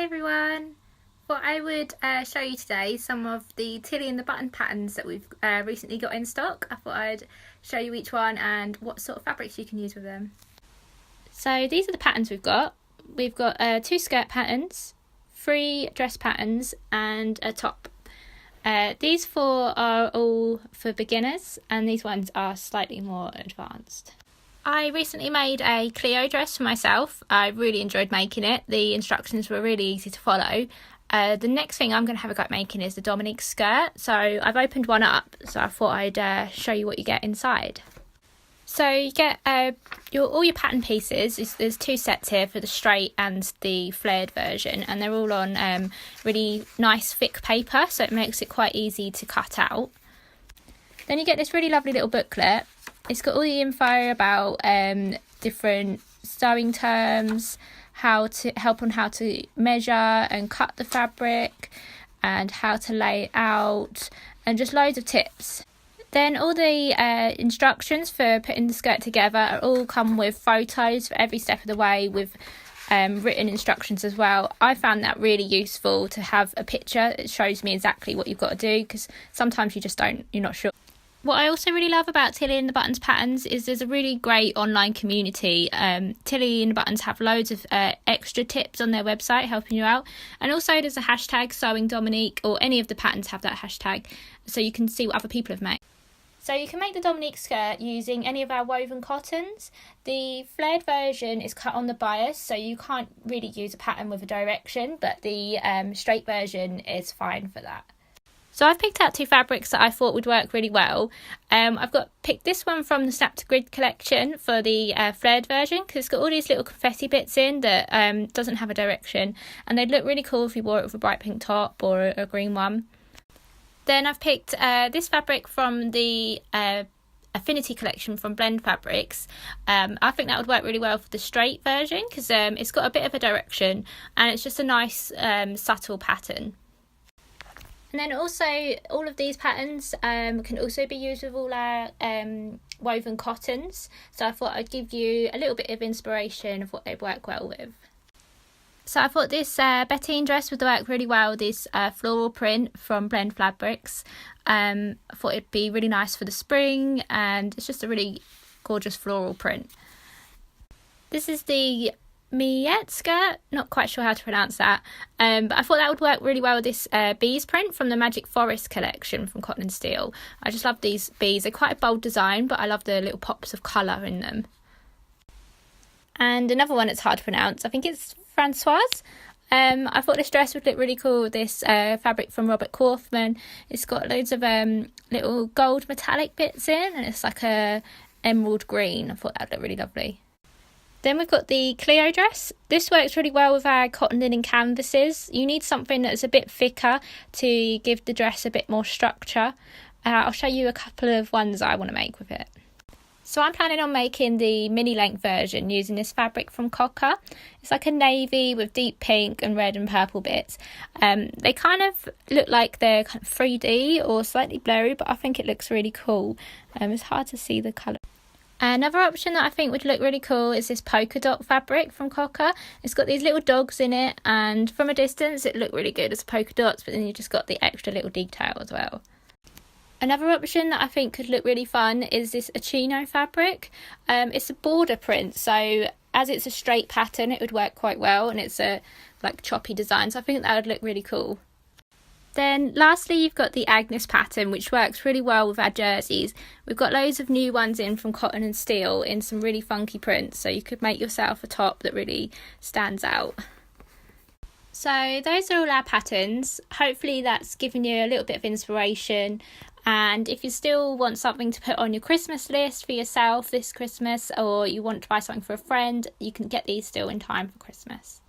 everyone! Thought I would show you today some of the Tilly and the Button patterns that we've recently got in stock. I thought I'd show you each one and what sort of fabrics you can use with them. So these are the patterns we've got. We've got 2 skirt patterns, 3 dress patterns and a top. These 4 are all for beginners and these ones are slightly more advanced. I recently made a Cleo dress for myself. I really enjoyed making it. The instructions were really easy to follow. The next thing I'm going to have a go at making is the Dominique skirt. So I've opened one up, so I thought I'd show you what you get inside. So you get all your pattern pieces. There's 2 sets here for the straight and the flared version, and they're all on really nice thick paper, so it makes it quite easy to cut out. Then you get this really lovely little booklet. It's got all the info about different sewing terms, how to measure and cut the fabric, and how to lay it out, and just loads of tips. Then all the instructions for putting the skirt together all come with photos for every step of the way, with written instructions as well. I found that really useful to have a picture. It shows me exactly what you've got to do, because sometimes you're not sure. What I also really love about Tilly and the Buttons patterns is there's a really great online community. Tilly and the Buttons have loads of extra tips on their website helping you out, and also there's a hashtag Sewing Dominique, or any of the patterns have that hashtag, so you can see what other people have made. So you can make the Dominique skirt using any of our woven cottons. The flared version is cut on the bias, so you can't really use a pattern with a direction, but the straight version is fine for that. So I've picked out 2 fabrics that I thought would work really well. I've picked this one from the Snap to Grid collection for the flared version, because it's got all these little confetti bits in that doesn't have a direction, and they'd look really cool if you wore it with a bright pink top or a green one. Then I've picked this fabric from the Affinity collection from Blend Fabrics. I think that would work really well for the straight version, because it's got a bit of a direction and it's just a nice subtle pattern. And then also all of these patterns can also be used with all our woven cottons, so I thought I'd give you a little bit of inspiration of what they'd work well with. So I thought this Bettine dress would work really well with this floral print from Blend Fabrics. I thought it'd be really nice for the spring, and it's just a really gorgeous floral print. This is the Miette skirt, not quite sure how to pronounce that, but I thought that would work really well with this bees print from the Magic Forest collection from Cotton and Steel. I just love these bees. They're quite a bold design, but I love the little pops of colour in them. And another one that's hard to pronounce, I think it's Francoise. I thought this dress would look really cool with this fabric from Robert Kaufman. It's got loads of little gold metallic bits in, and it's like a emerald green. I thought that would look really lovely. Then we've got the Cleo dress. This works really well with our cotton linen canvases. You need something that's a bit thicker to give the dress a bit more structure. I'll show you a couple of ones I want to make with it. So I'm planning on making the mini length version using this fabric from Cocker. It's like a navy with deep pink and red and purple bits. They kind of look like they're kind of 3D or slightly blurry, but I think it looks really cool. It's hard to see the colour. Another option that I think would look really cool is this polka dot fabric from Cocker. It's got these little dogs in it, and from a distance it looked really good as polka dots, but then you just got the extra little detail as well. Another option that I think could look really fun is this Achino fabric. It's a border print, so as it's a straight pattern it would work quite well, and it's a like choppy design, so I think that would look really cool. Then lastly you've got the Agnes pattern, which works really well with our jerseys. We've got loads of new ones in from Cotton and Steel in some really funky prints, so you could make yourself a top that really stands out. So those are all our patterns. Hopefully that's given you a little bit of inspiration, and if you still want something to put on your Christmas list for yourself this Christmas, or you want to buy something for a friend, you can get these still in time for Christmas.